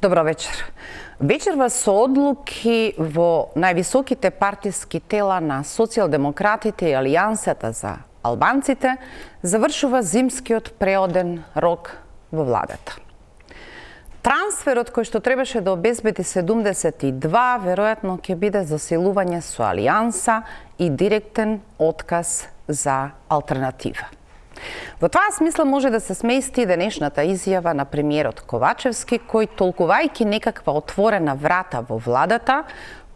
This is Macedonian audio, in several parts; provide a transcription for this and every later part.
Добро вечер. Вечерва со одлуки во највисоките партиски тела на социјалдемократите и Алијансата за албанците завршува зимскиот преоден рок во владата. Трансферот кој што требаше да обезбеди 72 веројатно ќе биде засилување со Алијанса и директен отказ за алтернатива. Во тоа смисла може да се смести денешната изјава на премиерот Ковачевски, кој толкувајќи некаква отворена врата во владата,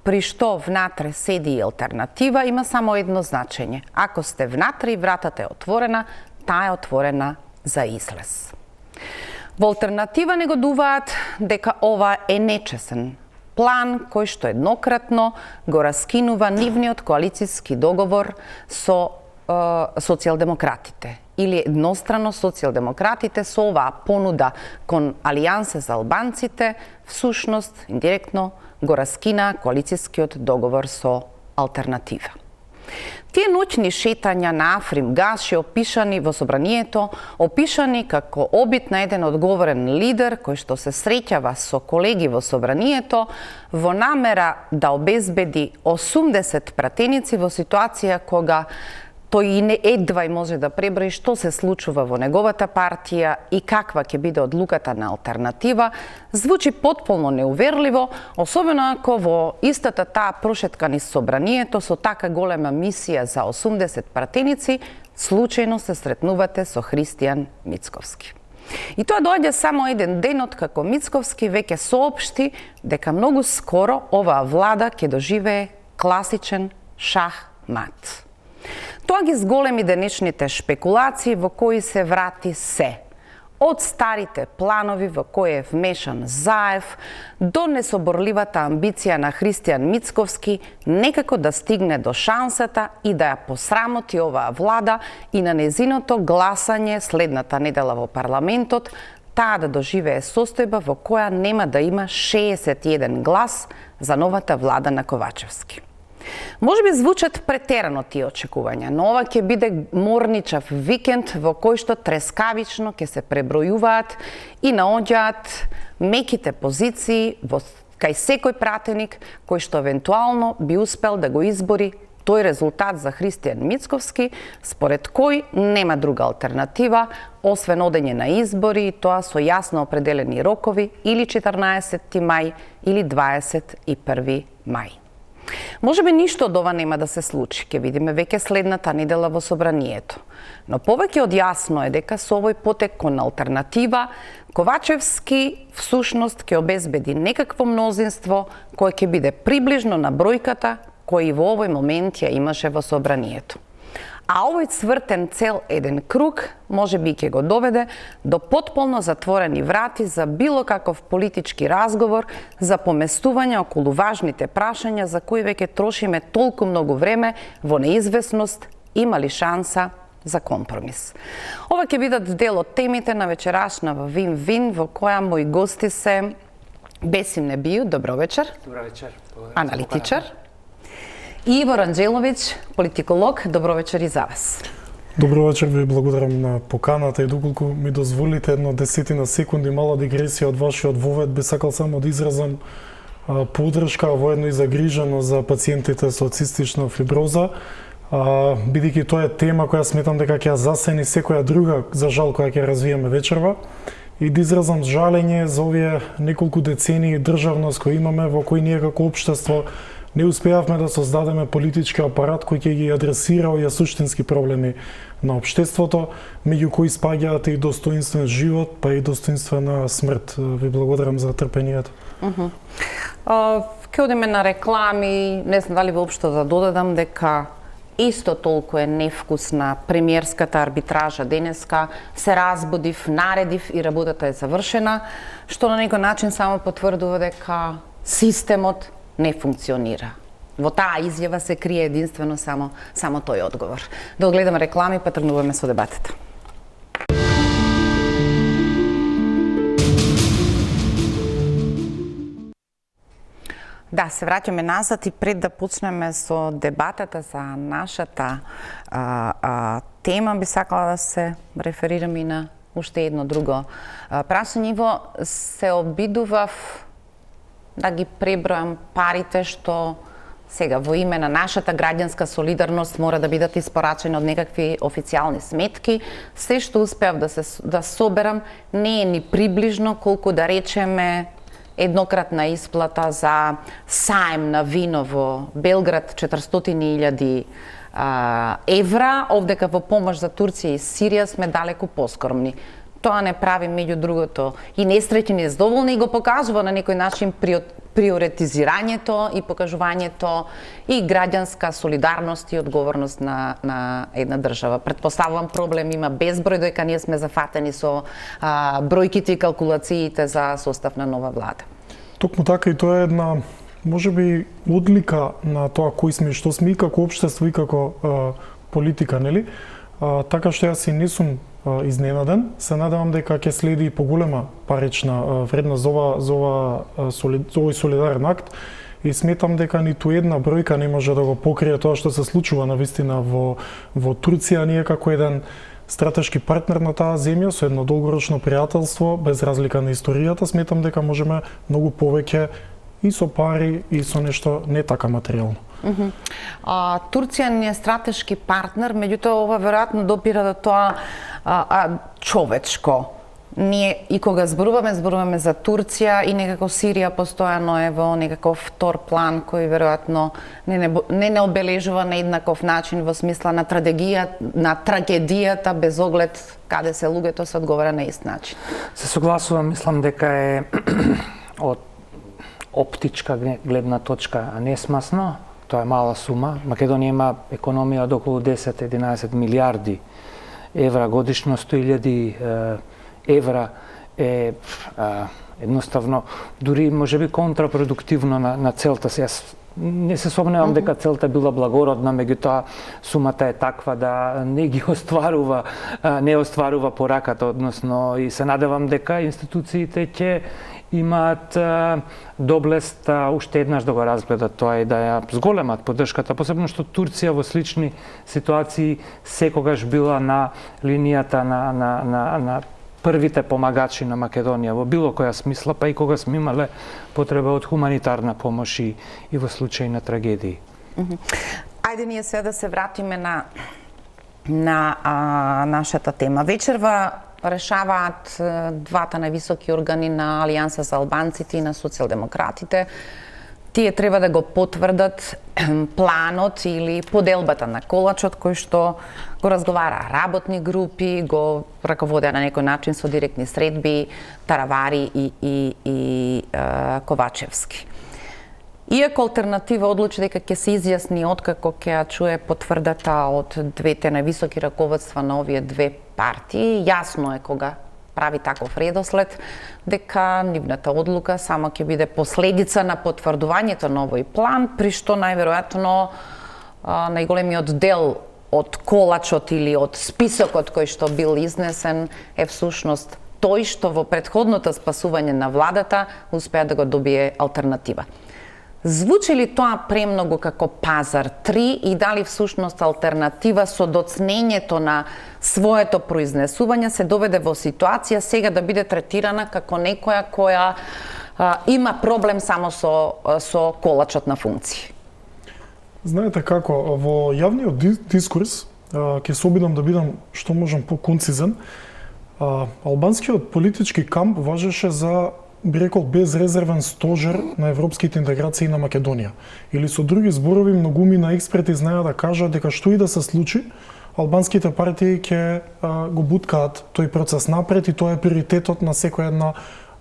при што внатре седи и алтернатива, има само едно значење. Ако сте внатре и вратата е отворена, таа е отворена за излез. Во алтернатива негодуваат дека ова е нечесен план кој што еднократно го раскинува нивниот коалицијски договор со социјалдемократите или еднострано социјалдемократите со оваа понуда кон Алијанса за албанците, всушност, индиректно, го раскина коалицијскиот договор со алтернатива. Тие ноќни шетања на Африм Гаши опишани во собранието, опишани како обид на еден одговорен лидер кој што се среќава со колеги во собранието во намера да обезбеди 80 пратеници во ситуација кога тој и не едва и може да преброи што се случува во неговата партија и каква ќе биде одлуката на алтернатива, звучи потполно неуверливо, особено ако во истата таа прошетка низ собранието со така голема мисија за 80 пратеници, случајно се сретнувате со Христијан Мицковски. И тоа доаѓа само еден ден од како Мицковски веќе соопшти дека многу скоро оваа влада ќе доживее класичен шах-мат. Тоа ги зголеми денешните шпекулации во кои се врати се. Од старите планови во кои е вмешан Заев, до несоборливата амбиција на Христијан Мицковски некако да стигне до шансата и да ја посрамоти оваа влада и на незиното гласање следната недела во парламентот, таа да доживее состојба во која нема да има 61 глас за новата влада на Ковачевски. Може би звучат претерано тие очекувања, но ова ќе биде морничав викенд во кој што трескавично ќе се пребројуваат и наоѓаат меките позиции кај секој пратеник кој што евентуално би успел да го избори тој резултат за Христијан Мицковски, според кој нема друга алтернатива, освен одење на избори и тоа со јасно определени рокови или 14. мај или 21. мај. Може би ништо од ова нема да се случи, ќе видиме веќе следната недела во собранието. Но повеќе од јасно е дека со овој потек кон алтернатива, Ковачевски всушност ќе обезбеди некакво мнозинство кое ќе биде приближно на бројката кој во овој момент ја имаше во собранието. А овој цвртен цел еден круг може би ќе го доведе до потполно затворени врати за било каков политички разговор за поместување околу важните прашања за кои веќе трошиме толку многу време во неизвестност, има ли шанса за компромис. Ова ќе бидат дел од темите на вечерашна Вин-Вин во која мои гости се Бесим Небију, добро вечер. Добро вечер. Аналитичар. И Иво Ранџеловиќ, политиколог, добро вечер и за вас. Добро вечер, ви благодарам на поканата и доколку ми дозволите една десетина секунди мала дигресија од вашиот вовед, би сакал само да изразам поддршка воедно и загриженост за пациентите со цистична фиброза, бидејќи тоа е тема која сметам дека ќе ја засени секоја друга, за жал, која ќе развиеме вечерва, и да изразам жалење за овие неколку децении државност кои имаме, во кои ние како општество не успеавме да создадеме политички апарат кој ќе ги адресира овие суштински проблеми на општеството, меѓу кои спаѓаат и достоинствен живот, па и достоинствена смрт. Ви благодарам за трпението. Ќе одиме на реклами, не знам дали воопшто да додадам дека исто толку е невкусна премиерската арбитража денеска, се разбудив, наредив и работата е завршена, што на некој начин само потврдува дека системот не функционира. Во таа изјава се крие единствено само тој одговор. Да огледаме реклами, па тргнуваме со дебатата. Да, се враќаме назад и пред да почнеме со дебатата за нашата тема, би сакала да се реферирам и на уште едно друго прашање. Се обидував да ги пребројам парите што сега во име на нашата граѓанска солидарност мора да бидат испорачени од некакви официјални сметки. Се што успеав да соберам не е ни приближно колку да речеме еднократна исплата за саем на вино во Белград 400.000 евра, овдека во помош за Турција и Сирија сме далеку поскромни. Тоа не прави, меѓу другото, и несреќни и незадоволни, и го покажува на некој начин приоритизирањето и покажувањето и граѓанска солидарност и одговорност на една држава. Претпоставувам проблем има безброј, дека ние сме зафатени со бројките и калкулациите за состав на нова влада. Токму така, и тоа е една можеби одлика на тоа кои сме и што сме и како општество и како политика, нели? Така што јас и не сум изненаден. Се надевам дека ќе следи и поголема парична вредност за овој солидарен акт и сметам дека ниту една бројка не може да го покрие тоа што се случува навистина во Турција. Ние како еден стратешки партнер на таа земја со едно долгорочно пријателство, без разлика на историјата, сметам дека можеме многу повеќе и со пари и со нешто не така материјално. Турција не е стратешки партнер, меѓутоа ова веројатно допира до тоа човечко. Ние и кога зборуваме за Турција и некако Сирија постојано е во некаков втор план кој веројатно не обележува на еднаков начин во смисла на трагедијата без оглед каде се луѓето се одговара на ист начин. Се согласувам, мислам дека е од оптичка гледна точка несмасно. Тоа е мала сума. Македонија има економија од околу 10-11 милиарди евра годишно, 100.000 евра е едноставно дури можеби контрапродуктивно на целта. Јас не се сомневам дека целта била благородна, меѓутоа сумата е таква да не ги остварува пораката, односно и се надевам дека институциите ќе имаат доблест уште еднаш да го разгледат тоа и да ја зголемат поддршката, посебно што Турција во слични ситуации секогаш била на линијата на првите помагачи на Македонија во било која смисла, па и кога сме имале потреба од хуманитарна помош и во случаи на трагедии. Ајде ние сега да се вратиме на нашата тема. Вечерва решаваат двата највисоки органи на Алијанса за албанците и на социјалдемократите. Тие треба да го потврдат планот или поделбата на колачот кој што го разговара работни групи, го раководеа на некој начин со директни средби Таравари и Ковачевски. Иако алтернатива одлучи дека ќе се изјасни откако ќе ја чуе потврдата од двете највисоки раководства на овие две партии, јасно е кога прави таков редослед дека нивната одлука само ќе биде последица на потврдувањето на овој план, при што најверојатно најголемиот дел од колачот или од списокот кој што бил изнесен е всушност тој што во претходното спасување на владата успеа да го добие алтернатива. Звучи ли тоа премногу како Пазар 3 и дали всушност алтернатива со доцнењето на своето произнесување се доведе во ситуација сега да биде третирана како некоја која има проблем само со колачот на функции? Знаете како, во јавниот дискурс ќе се обидам да бидам што можам поконцизен. Албанскиот политички камп важеше за, би рекол, безрезервен стожер на европските интеграции на Македонија. Или со други зборови, многумина експерти знаеа да кажат дека што и да се случи, албанските партии ќе го буткаат тој процес напред и тоа е приоритетот на секоја една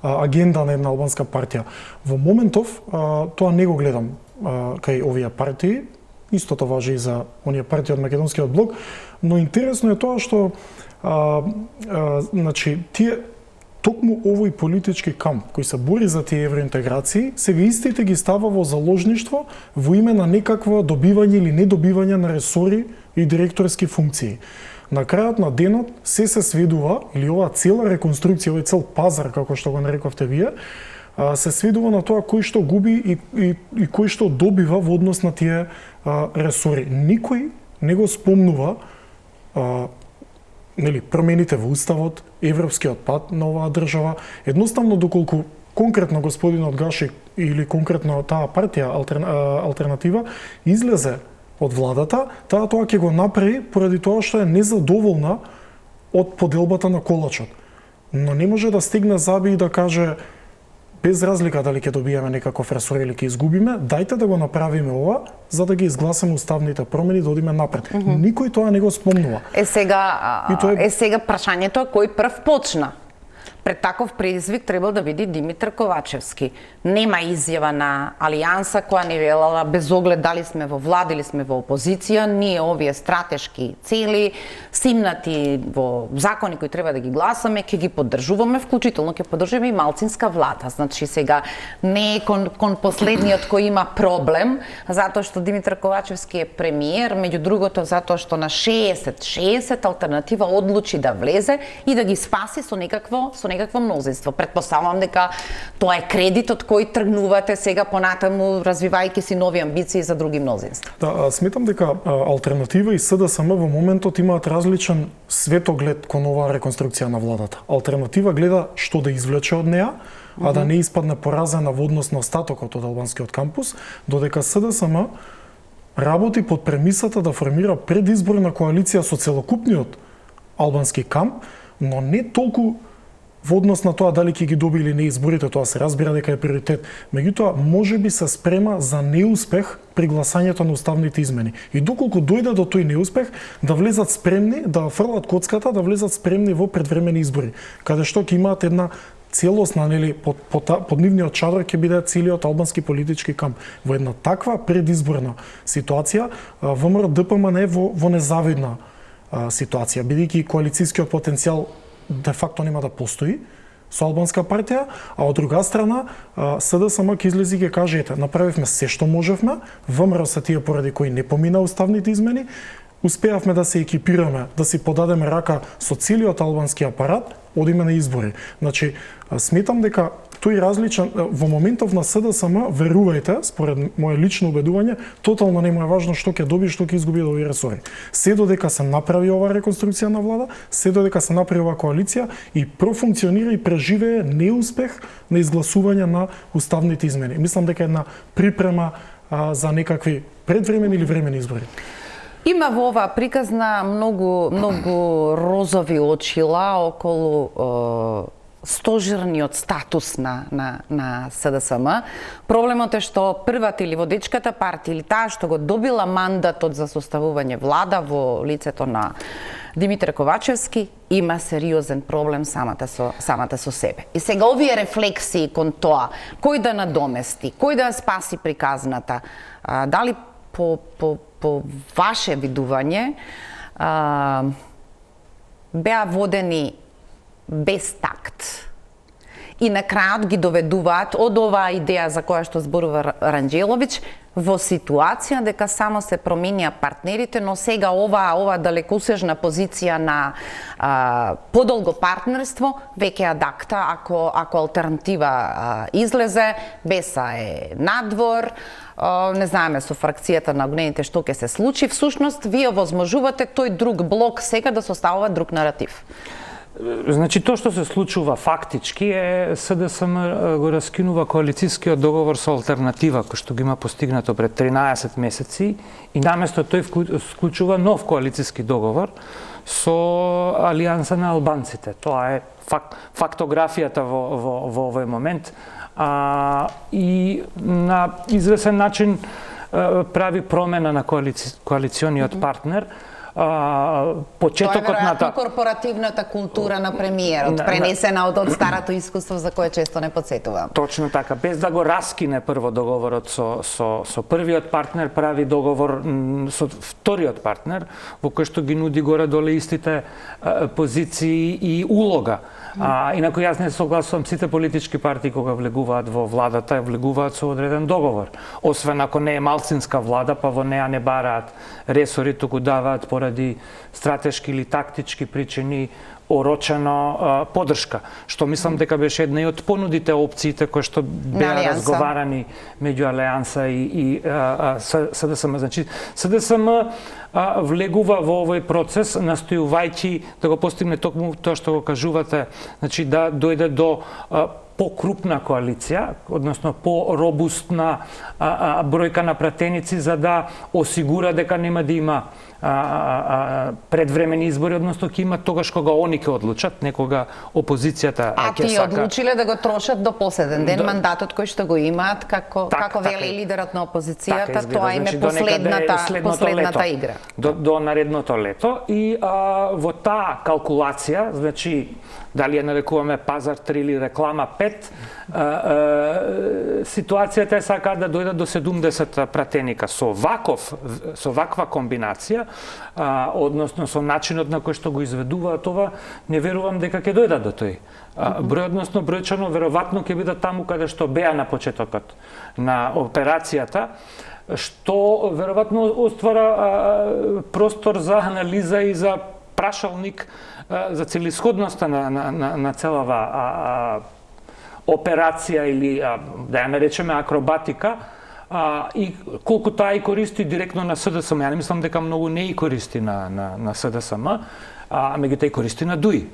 агенда на една албанска партија. Во моментов тоа не го гледам кај овие партии, истото важи и за оние партии од македонскиот блок, но интересно е тоа што значи тие токму овој политички камп кој се бори за тие евроинтеграции, сега истите ги става во заложништво во име на некакво добивање или недобивање на ресори и директорски функции. На крајот на денот се сведува, или оваа цела реконструкција, овој цел пазар, како што го нарековте вие, се сведува на тоа кој што губи и кој што добива во однос на тие ресори. Никој не го спомнува промените во уставот, европскиот пат на оваа држава, едноставно доколку конкретно господинот Гаши или конкретно таа партија алтернатива излезе од владата, тоа ќе го направи поради тоа што е незадоволна од поделбата на колачот. Но не може да стигне заби и да каже без разлика дали ќе добиеме некаков ресор или ќе изгубиме, дајте да го направиме ова за да ги изгласаме уставните промени да одиме напред. Никој тоа не го спомнува. Сега прашањето е кој прв почна. Пред таков предизвик требал да биде Димитар Ковачевски. Нема изјава на Алијанса која не велала без оглед дали сме во влада или сме во опозиција, ние овие стратешки цели, симнати во закони кои треба да ги гласаме, ќе ги поддржуваме, вклучително ќе поддржуваме и малцинска влада. Значи сега не е кон последниот кој има проблем, затоа што Димитар Ковачевски е премиер, меѓу другото затоа што на 60 алтернатива одлучи да влезе и да ги спаси со некакво мнозинство. Претпоставувам дека тоа е кредитот кој тргнувате сега понатаму развивајќи си нови амбиции за други мнозинства. Да, сметам дека алтернатива и СДСМ во моментот имаат различен светоглед кон оваа реконструкција на владата. Алтернатива гледа што да извлече од неа, а да не испадне поразена во однос на остатокот од албанскиот кампус, додека СДСМ работи под премисата да формира предизборна коалиција со целокупниот албански камп, но не толку во однос на тоа дали ќе ги доби или не изборите, тоа се разбира дека е приоритет. Меѓутоа, можеби се спрема за неуспех при гласањето на уставните измени. И доколку дојде до тој неуспех, да влезат спремни, да фрлат коцката, да влезат спремни во предвремени избори, каде што ќе имаат една целосна, под нивниот чадар ќе биде целиот албански политички камп. Во една таква предизборна ситуација, ВМРО ДПМН е во незавидна ситуација, бидејќи коалицијскиот потенцијал де факто нема да постои со албанска партија, а од друга страна СДСМ ќе излези и ќе каже ете, направивме се што можевме, ВМРО се тие поради кои не помина уставните измени, успеавме да се екипираме, да си подадеме рака со целиот албански апарат, одиме на избори. Значи, сметам дека тој различен во моментов на СДСМ, верувајте, според мое лично убедување, тотално не му е важно што ќе доби, што ќе изгуби од овие ресори. Се додека се направи оваа реконструкција на влада, се додека се направи оваа коалиција и профункционира и преживее неуспех на изгласување на уставните измени. Мислам дека една припрема за некакви предвремени или времени избори. Има во оваа приказна многу розови очила околу стожерниот статус на СДСМ. Проблемот е што првата или водечката партија или таа што го добила мандатот за составување влада во лицето на Димитар Ковачевски има сериозен проблем самата со себе. И сега овие рефлексии кон тоа, кој да надомести, кој да спаси приказната, дали по ваше видување беа водени без такт и на крајот ги доведуваат од оваа идеја за која што зборува Ранџеловиќ во ситуација дека само се променија партнерите, но сега ова далекосежна позиција на подолго партнерство веќе адакта ако алтернатива излезе, Беса е надвор, не знаеме со фракцијата на огнените што ќе се случи. Всушност, вие возможувате тој друг блок сега да составува друг наратив. Значи, тоа што се случува фактички е СДСМ го раскинува коалицијскиот договор со алтернатива, кој што го има постигнато пред 13 месеци и наместо тој вклучува нов коалицијски договор со Алијанса на албанците. Тоа е фактографијата во овој момент. И на извесен начин прави промена на коалициониот партнер. Почетокот на тоа е корпоративната култура на премиерот, пренесена од старото искуство за кое често не подсетувам. Точно така, без да го раскине прво договорот со првиот партнер, прави договор со вториот партнер, во кој што ги нуди горе-доле истите позиции и улога. Инаку јас не согласувам, сите политички партии кога влегуваат во владата, влегуваат со одреден договор. Освен ако не е малцинска влада, па во неа не бараат ресори, туку даваат поради стратешки или тактички причини орочено поддршка, што мислам дека беше една од понудите опциите кои што беа разговарани меѓу Алијанса и СДСМ. Значи, СДСМ влегува во овој процес настојувајќи да го постигне токму тоа што го кажувате, значи да дојде до покрупна коалиција, односно по-робустна бројка на пратеници за да осигура дека нема да има предвремени избори, односно ќе има тогаш кога они ќе одлучат, некога опозицијата ќе сака. А тие одлучиле да го трошат до последен ден мандатот кој што го имаат, како вели лидерот на опозицијата, тоа им е последната игра. До наредното лето и во таа калкулација, значи дали ја нарекуваме пазар 3 или реклама 5, ситуацијата е сака да дојдат до 70 пратеника. Со ваква комбинација, односно со начинот на кој што го изведуваат ова, не верувам дека ќе дојдат до тој број, односно бројчано веројатно ќе бидат таму каде што беа на почетокот на операцијата, што веројатно оствара простор за анализа и за прашалник за целисходноста на целава операција или да ја наречеме акробатика, и колку таа и користи директно на СДСМ. Ја не мислам дека многу не и користи на СДСМ, меѓутоа и користи на ДУИ.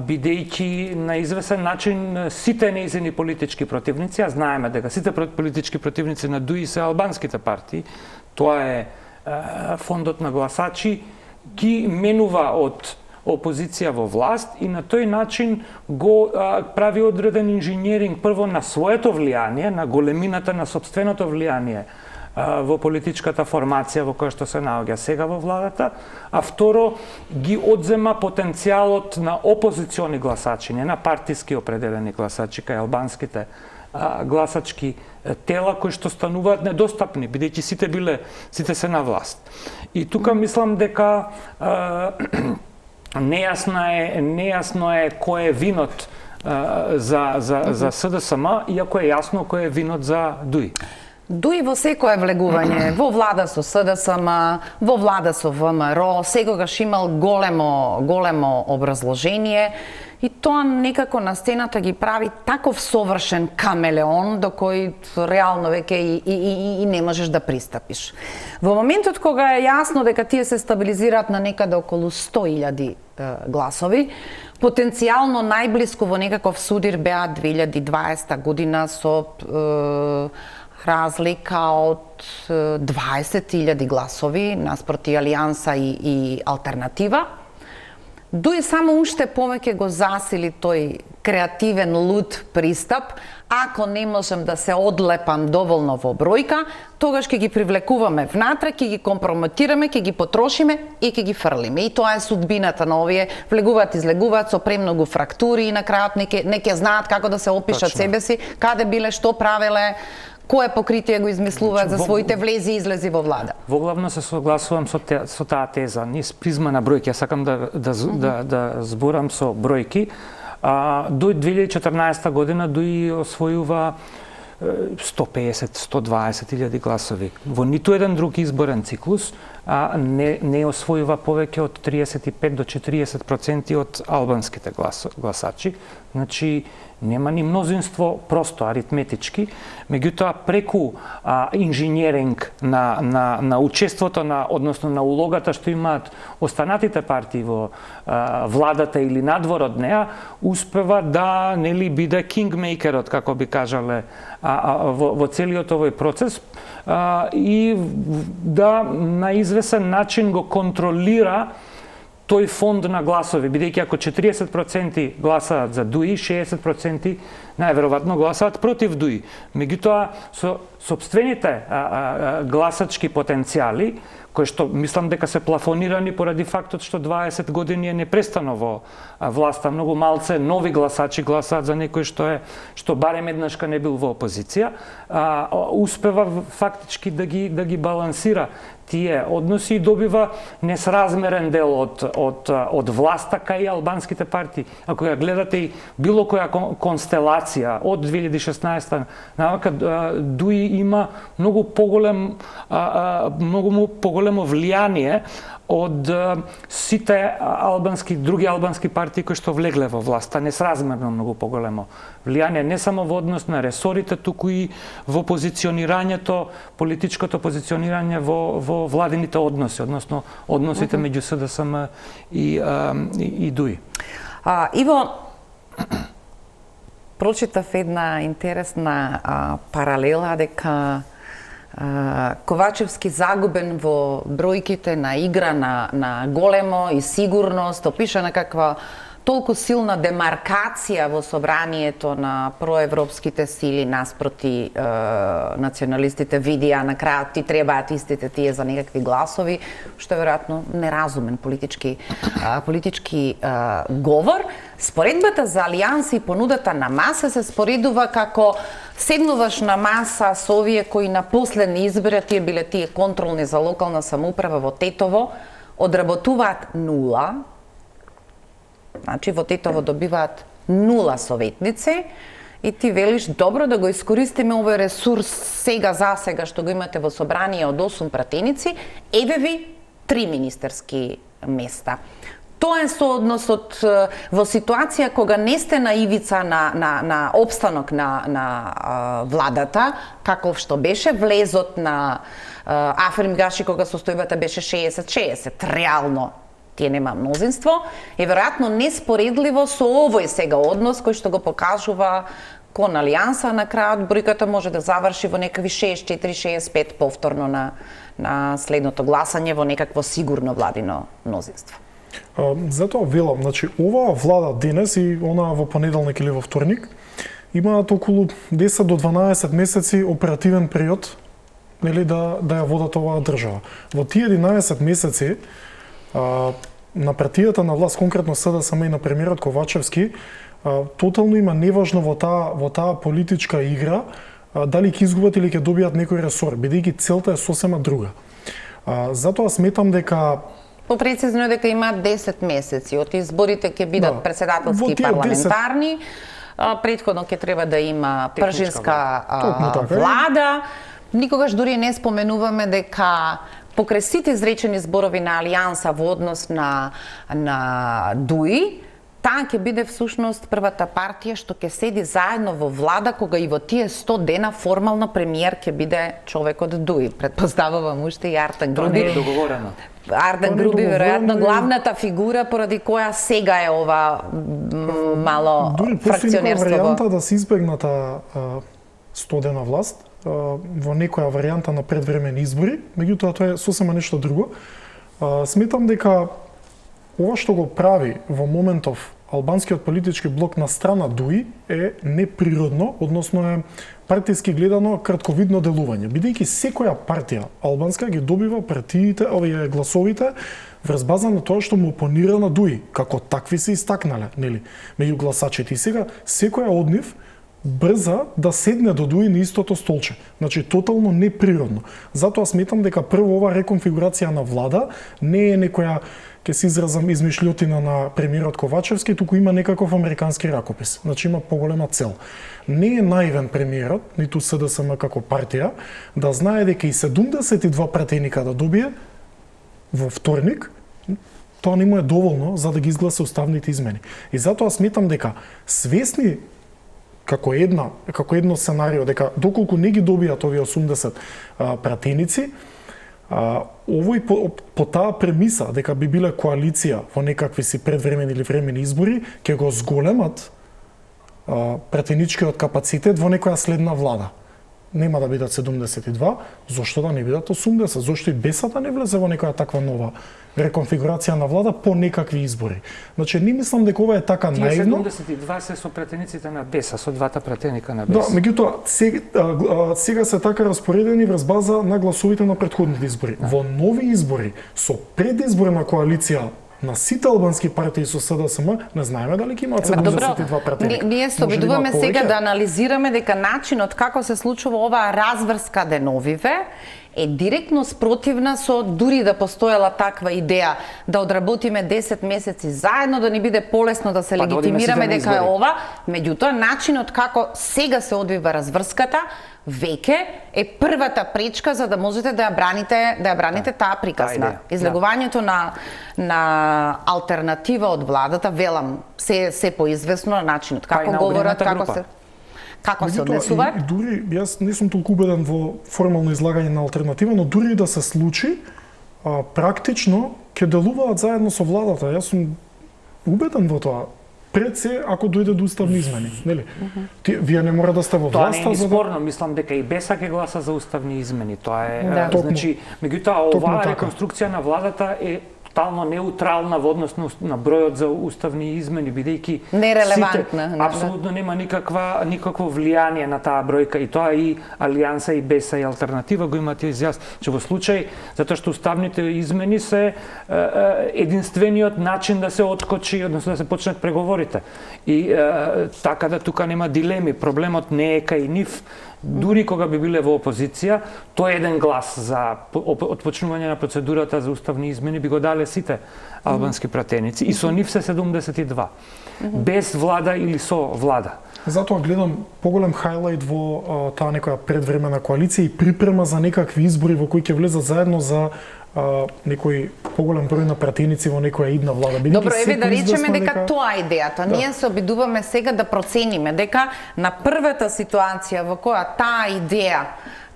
Бидејќи на извесен начин сите нејзини политички противници, знаеме дека сите политички противници на ДУИ се албанските партии, тоа е фондот на гласачи, ги менува од опозиција во власт и на тој начин го прави одреден инженеринг прво на своето влијание, на големината на собственото влијание во политичката формација во која што се наоѓа сега во владата, а второ ги одзема потенцијалот на опозициони гласачи, не на партиски определени гласачи, кај албанските гласачки тела кои што стануваат недостапни, бидејќи сите се на власт. И тука мислам дека нејасно е кој е винот за СДСМ, иако е јасно кој е винот за ДУИ. ДУИ во секое влегување, во влада со СДСМ, во влада со ВМРО, секогаш имал големо образложение и тоа некако на сцената ги прави таков совршен камелеон до кој реално веќе и не можеш да пристапиш. Во моментот кога е јасно дека тие се стабилизираат на некаде околу 100.000 гласови, потенцијално најблиску во некаков судир беа 2020 година со разлика од 20.000 гласови наспроти Алијанса и Алтернатива. ДУИ само уште повеќе го засили тој креативен луд пристап. Ако не можем да се одлепам доволно во бројка, тогаш ќе ги привлекуваме внатре, ќе ги компрометираме, ќе ги потрошиме и ќе ги фрлиме. И тоа е судбината на овие влегуваат, излегуваат со премногу фрактури и на крајот не ќе знаат како да се опишат себе си, каде биле, што правеле, кое покритие го измислуваат за своите влези и излези во влада. Воглавно се согласувам со таа теза. Низ призма на бројки, ја сакам да зборам со бројки. До 2014 година ДУИ освојува 150-120.000 гласови. Во ниту еден друг изборен циклус не освојува повеќе од 35 до 40% од албанските гласачи. Значи, нема ни мнозинство просто аритметички, меѓутоа преку инженеринг на учеството, односно на улогата што имаат останатите партии во владата или надвор од неа, успева да биде кингмейкерот, како би кажале, во целиот овој процес и да на извесен начин го контролира тој фонд на гласови, бидејќи ако 40% гласаат за ДУИ, 60% најверојатно гласаат против ДУИ. Меѓутоа, со сопствените гласачки потенцијали, кои што мислам дека се плафонирани поради фактот што 20 години е непрестано во власта, многу малце нови гласачи гласаат за некој што барем еднашка не бил во опозиција, успева фактички да ги балансира тие односи и добива несразмерен дел од власта кај албанските партии. Ако ја гледате и било која констелација од 2016 навака, ДУИ има многу поголемо влијание од сите други албански партии кои што влегле во власта, несразмерно многу поголемо влијание, не само во однос на ресорите, туку и во позиционирањето, политичкото позиционирање во владините односи, односно односите меѓу СДСМ и ДУИ. Иво, прочитав една интересна паралела дека Ковачевски загубен во бројките на игра на големо и сигурност, опишана каква толку силна демаркација во собранието на проевропските сили наспроти националистите, видија на крајот ти требаат истите тие за некакви гласови, што е веројатно неразумен политички говор. Споредбата за алијанси и понудата на маса се споредува како седнуваш на маса со овие кои на последни избори, тие биле тие контролни за локална самоуправа во Тетово, одработуваат нула. Значи во Тетово добиваат нула советници и ти велиш добро да го искористиме овој ресурс сега за сега што го имате во собрание од 8 пратеници, еве ви 3 министерски места. Тоа е соодносот во ситуација кога не сте на ивица на опстанок на владата, каков што беше влезот на Африм Гаши кога состојбата беше 60-60, реално тие нема мнозинство, е веројатно неспоредливо со овој сега однос кој што го покажува кон алијанса, на крајот бројката може да заврши во некави 64-65 повторно на следното гласање во некакво сигурно владино мнозинство. Затоа велам, значи оваа влада денес и она во понеделник или во вторник имаат околу 10 до 12 месеци оперативен период, нели да ја водат оваа држава. Во тие 11 месеци на партијата на власт, конкретно СДСМ и на премиерот Ковачевски, тотално има неважно во таа политичка игра дали ќе изгубат или ќе добијат некој ресор, бидејќи целта е сосема друга. Затоа сметам дека попрецизно е дека имаат 10 месеци. Од изборите ќе бидат председателски и парламентарни. Претходно ќе треба да има пржинска влада. Никогаш дури не споменуваме дека покрај сите изречени зборови на алијанса во однос на ДУИ, таа ќе биде всушност првата партија што ќе седи заедно во влада кога и во тие 100 дена формално премиер ќе биде човек од ДУИ. Предпоставувам уште и Артан Груби. Тоа не е договорено. Артан Груби веројатно главната фигура поради која сега е ова мало фракционерство. Дури варијанта да се избегната 100 дена власт во некоја варијанта на предвремени избори, меѓутоа тоа е сосема нешто друго. Сметам дека ова што го прави во моментов албанскиот политички блок на страна ДУИ е неприродно, односно е партиски гледано кратковидно делување, бидејќи секоја партија албанска ги добива партиите, овие гласовите врз база на тоа што му опонира на ДУИ, како такви се истакнале, нели, меѓу гласачите. И сега секоја од нив брза да седне до ДУИ на истото столче. Значи тотално неприродно. Затоа сметам дека прво ова реконфигурација на влада не е некоја, ќе се изразам, измишлјотина на премиерот Ковачевски, туку има некаков американски ракопис. Значи има поголема цел. Не е наивен премиерот, ниту СДСМ како партија, да знае дека и 72 пратеника да добие во вторник, тоа не му е доволно за да ги изгласа уставните измени. И затоа сметам дека свесни како едно сценарио, дека доколку не ги добијат овие 80 пратеници, овој по таа премиса дека би биле коалиција во некакви си предвремени или времени избори, ќе го зголемат пратеничкиот капацитет во некоја следна влада. Нема да бидат 72, зошто да не бидат 80? Зошто и Бесата не влезе во некоја таква нова реконфигурација на влада по некакви избори? Значи, не мислам дека ова е така наивно. Тие 72 се со пратениците на Беса, со двата пратеника на Беса. Да, меѓутоа, сега се така распоредени врз база на гласовите на претходните избори. Да. Во нови избори, со предизборна коалиција на сите албански партии со СДСМ, не знаеме дали ќе имаат 72 пратеника. Ние се обидуваме сега да анализираме дека начинот како се случува оваа разврска деновиве е директно спротивна со дури да постоела таква идеја да одработиме 10 месеци заедно, да ни биде полесно да се Па да одиме легитимираме сите на дека е избори. ова. Меѓутоа, начинот како сега се одвива разврската веќе е првата пречка за да можете да ја браните таа приказна. идеја. Излегувањето на алтернатива од владата, велам, се поизвестно на начинот Па и како на говорат, Обединената како се Меѓутоа, однесуваат. и дури, јас не сум толку убеден во формално излагање на алтернатива, но дури и да се случи, практично ќе делуваат заедно со владата. Јас сум убеден во тоа. Пред се, ако дојде до уставни измени, нели? Вие не мора да сте во Тоа не власта е за да... спорно, мислам дека и Беса ќе гласа за уставни измени. Тоа е, Да. значи, меѓутоа Токму оваа така. реконструкција на владата е тотално неутрална во однос на бројот за уставни измени, бидејќи Нерелевантна, сите да. апсолутно нема никакво влијание на таа бројка, и тоа и Алијанса и Беса и Алтернатива го имаат изјас, че во случај затоа што уставните измени се единствениот начин да се откочи, односно да се почнат преговорите. И така да тука нема дилеми, проблемот не е кај нив. Дури кога би биле во опозиција, тој еден глас за отпочнување на процедурата за уставни измени би го дале сите албански пратеници, и со нив се 72. Без влада или со влада. Затоа гледам поголем хайлайт во таа некоја предвремена коалиција и припрема за некакви избори во кои ќе влезат заедно за некој поголем број на пратеници во некоја идна влада. Добро, еве да речеме дека тоа е идејата. Да. Ние се обидуваме сега да процениме дека на првата ситуација во која таа идеја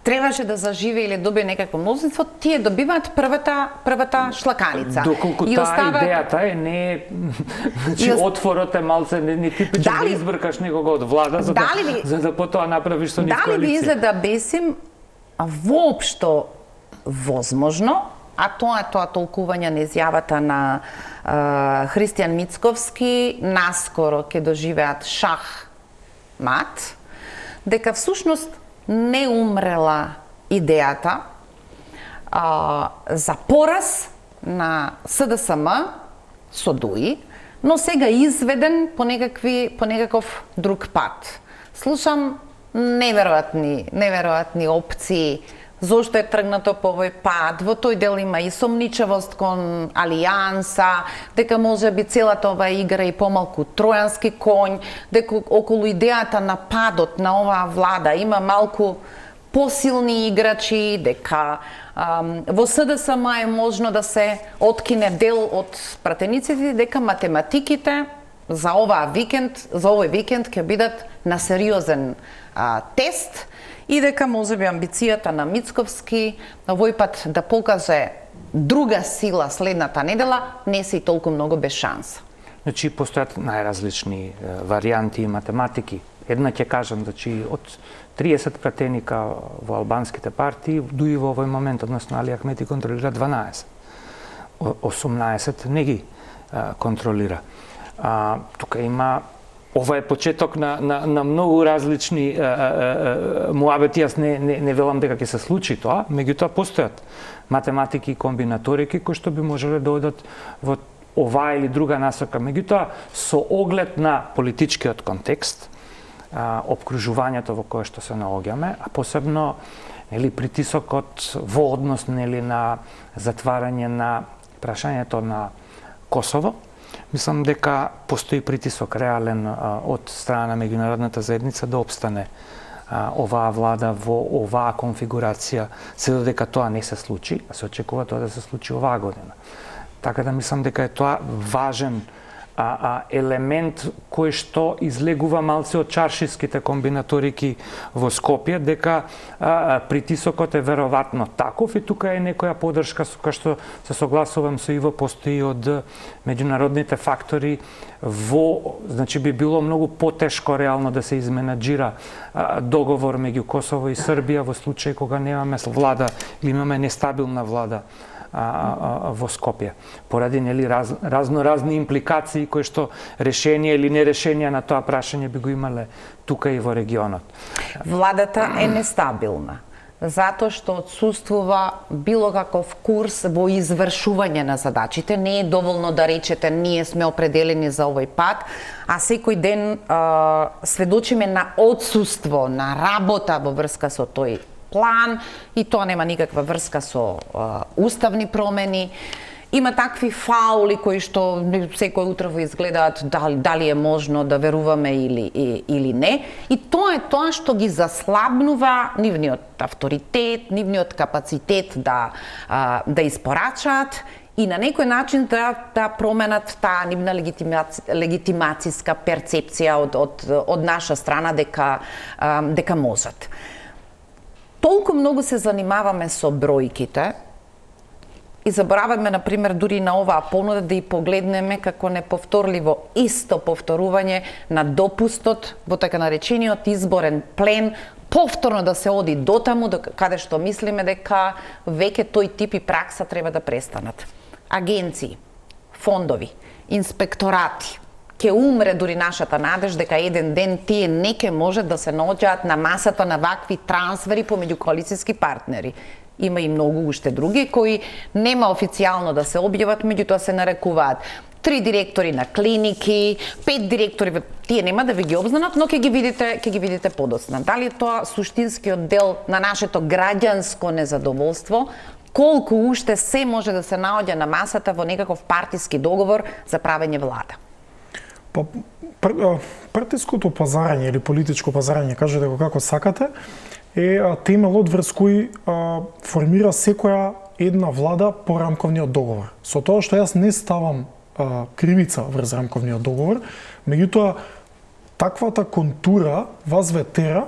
требаше да заживе или добие некакво мнозинство, тие добиваат првата шлаканица. Доколку таа идејата е не значи отворот е малце не типичен да избркаш некого од влада за да потоа направиш со нив коалиција. Дали ви изгледа Бесим воопшто возможно, а тоа е тоа толкување на изјавата на Христијан Мицковски, наскоро ќе доживеат шах мат, дека всушност не умрела идејата за пораз на СДСМ со ДУИ, но сега изведен по некаков друг пат. Слушам неверојатни опции зошто е тргнато по овој пат. Во тој дел има и сомничавост кон Алијанса, дека може би целата оваа игра и помалку тројански конј, дека околу идејата на падот на оваа влада има малку посилни играчи, дека во СДСМ е можно да се откине дел од пратениците, дека математиките за овој викенд ќе бидат на сериозен тест, и дека можеби амбицијата на Мицковски овој пат да покаже друга сила следната недела не се и толку многу без шанса. Значи постојат најразлични варијанти и математики. Една ќе кажам, значи од 30 пратеника во албанските партии, дуи во овој момент, односно Али Ахмети контролира 12. 18 не ги контролира. Тука има ова е почеток на многу различни муабети. Јас не велам дека ќе се случи тоа, меѓутоа постојат математики и комбинаторики кои што би можеле да одат во оваа или друга насока. Меѓутоа, со оглед на политичкиот контекст, обкружувањето во кое што се наоѓаме, а посебно притисокот во однос на затварање на прашањето на Косово, мислам дека постои притисок реален од страна на меѓународната заедница да опстане оваа влада во оваа конфигурација, се додека тоа не се случи, а се очекува тоа да се случи оваа година. Така да мислам дека е тоа важен елемент кој што излегува малце од чаршиските комбинаторики во Скопје, дека притисокот е веројатно таков, и тука е некоја поддршка која што се согласувам со Иво, постои од меѓународните фактори значи би било многу потешко реално да се изменаџира договор меѓу Косово и Србија во случај кога немаме влада или имаме нестабилна влада во Скопје, поради разноразни импликации кои што решение или нерешение на тоа прашање би го имале тука и во регионот. Владата е нестабилна, затоа што отсуствува било каков курс во извршување на задачите. Не е доволно да речете ние сме определени за овој пат, а секој ден сведочиме на отсуство на работа во врска со тој план и тоа нема никаква врска со уставни промени. Има такви фаули кои што секој утро во изгледаат дали е можно да веруваме или не. И тоа е тоа што ги заслабнува нивниот авторитет, нивниот капацитет да испорачаат и на некој начин да променат таа нивна легитимацијска перцепција од наша страна дека можат. Толку многу се занимаваме со бројките и забораваме, например, дури на оваа понуда да и погледнеме како неповторливо исто повторување на допустот во така наречениот изборен плен, повторно да се оди дотаму каде што мислиме дека веќе тој тип и пракса треба да престанат. Агенции, фондови, инспекторати, ќе умре дури нашата надеж дека еден ден тие не ќе може да се наоѓаат на масата на вакви трансфери помеѓу коалицијски партнери. Има и многу уште други кои нема официјално да се објават, меѓутоа се нарекуваат 3 директори на клиники, 5 директори, тие нема да ви ги обзнанат, но ќе ги видите подоцна. Дали тоа суштинскиот дел на нашето граѓанско незадоволство, колку уште се може да се наоѓа на масата во некаков партиски договор за правење влада? Партиското пазарање или политичко пазарање, кажете го како сакате, е темелот врз кој формира секоја една влада по рамковниот договор. Со тоа што јас не ставам кривица врз рамковниот договор, меѓутоа таквата контура вас ве тера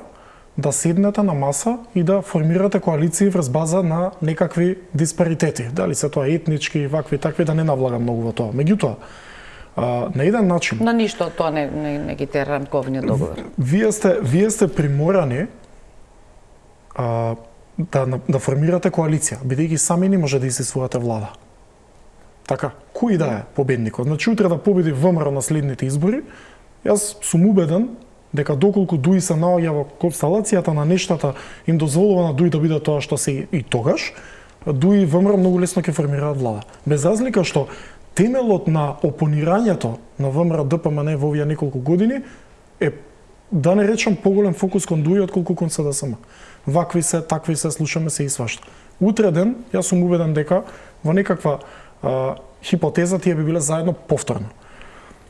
да седнете на маса и да формирате коалиции врз база на некакви диспаритети. Дали се тоа етнички, вакви, такви, да не навлагам многу во тоа. Меѓутоа, на еден начин... На ништо тоа не ги тера рамковниот договор. Вие сте приморани да формирате коалиција, бидејќи сами не може да изсвојате влада. Така, кој да е победникот? Значи, утре да победи ВМРО на следните избори, јас сум убеден дека доколку ДУИ се наоѓа во констелацијата на нештата, им дозволува на ДУИ да биде тоа што се и тогаш, ДУИ и ВМРО многу лесно ќе формираат влада. Без разлика што темелот на опонирањето на ВМРО ДПМН во овие неколку години е, да не речам, поголем фокус кон ДУИ отколку кон СДСМ. Вакви се, такви се, слушаме се и свашта. Утре ден, јас сум убеден дека во некаква хипотеза тие би биле заедно повторно.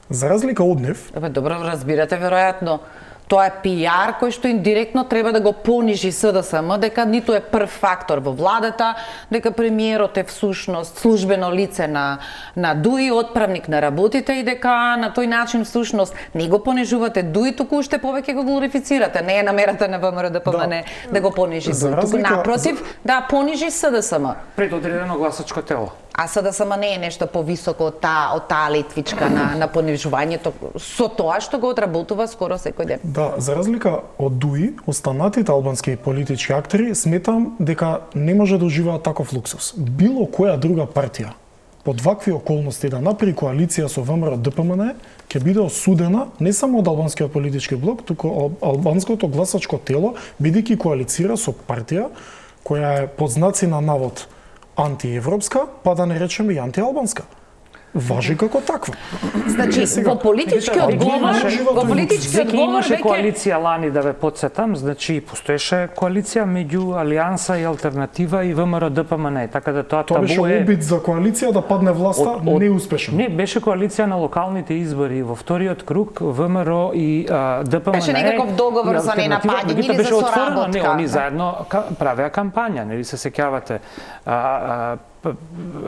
За разлика од нив... Добро, разбирате, веројатно, тоа е пиар кој што индиректно треба да го понижи СДСМ, дека ниту е прв фактор во владата, дека премиерот е всушност службено лице на ДУИ, отправник на работите и дека на тој начин всушност не го понижувате ДУИ, туку уште повеќе го глорифицирате. Не е намерата на ВМРО ДПМН да го понижи ДУИ, туку напротив да понижи СДСМ. Предодредено гласачко тело. А СДСМ не е нешто повисоко од таа летвичка на понижувањето со тоа што го одработува скоро секој ден. Да, за разлика од ДУИ, останатите албански политички актери сметам дека не може да уживаат таков луксус. Било која друга партија под вакви околности да направи коалиција со ВМРО ДПМН ќе биде осудена не само од албанскиот политички блок, туку албанското гласачко тело, бидејќи коалицира со партија која е под знаци на навод антиевропска, па да не речеме и антиалбанска. Важи како таква. Значи, во политичкиот говор имаше коалиција лани, да ве подсетам, значи постоеше коалиција меѓу Алијанса и Алтернатива и ВМРО ДПМН, така да тоа табу е... Тоа беше обид за коалиција да падне власта неуспешно. Не, беше коалиција на локалните избори во вториот круг ВМРО и ДПМН. Беше некаков договор за ненапаѓање или за соработка. Не, они заедно правеа кампања, нели се сеќавате.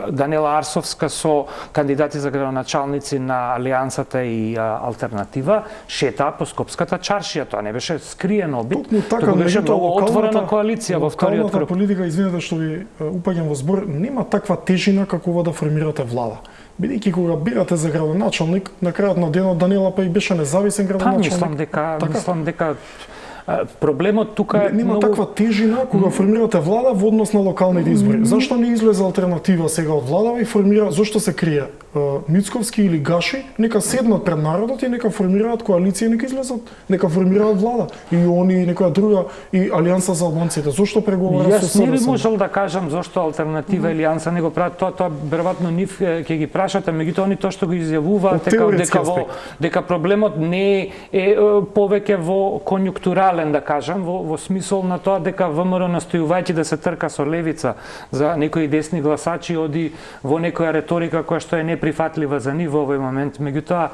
Данела Арсовска со кандидати за градоначалници на Алијансата и Алтернатива шетаа по Скопската чаршија. Тоа не беше скриен обид, тоа беше многу отворена коалиција во вториот круг. Локалната политика, извинете што ви упаѓам во збор, нема таква тежина како ова да формирате влада. Бидејќи кога бирате за градоначалник, на крајот на денот Данела па и беше независен градоначалник. Мислам дека проблемот тука е нема таква тежина кога формирате влада во однос на локалните избори. Зашто не излезе Алтернатива сега од влада и формира, зашто се крие Мицковски или Гаши, нека седнат пред народот и нека формираат коалиција, нека излезат, нека формираат влада. И они некоја друга и Алијанса за албанците. Зошто преговара со СДСМ? Јас не би можел да кажам зошто Алтернатива и Алијанса не го прават тоа веројатно нив ќе ги прашате, меѓутоа они тоа што го изјавуваат дека проблемот не е повеќе во конјунктурален радикален, да кажам, во смисол на тоа дека ВМРО настојувајќи да се трка со левица за некои десни гласачи, оди во некоја реторика која што е неприфатлива за нив во овој момент. Меѓутоа,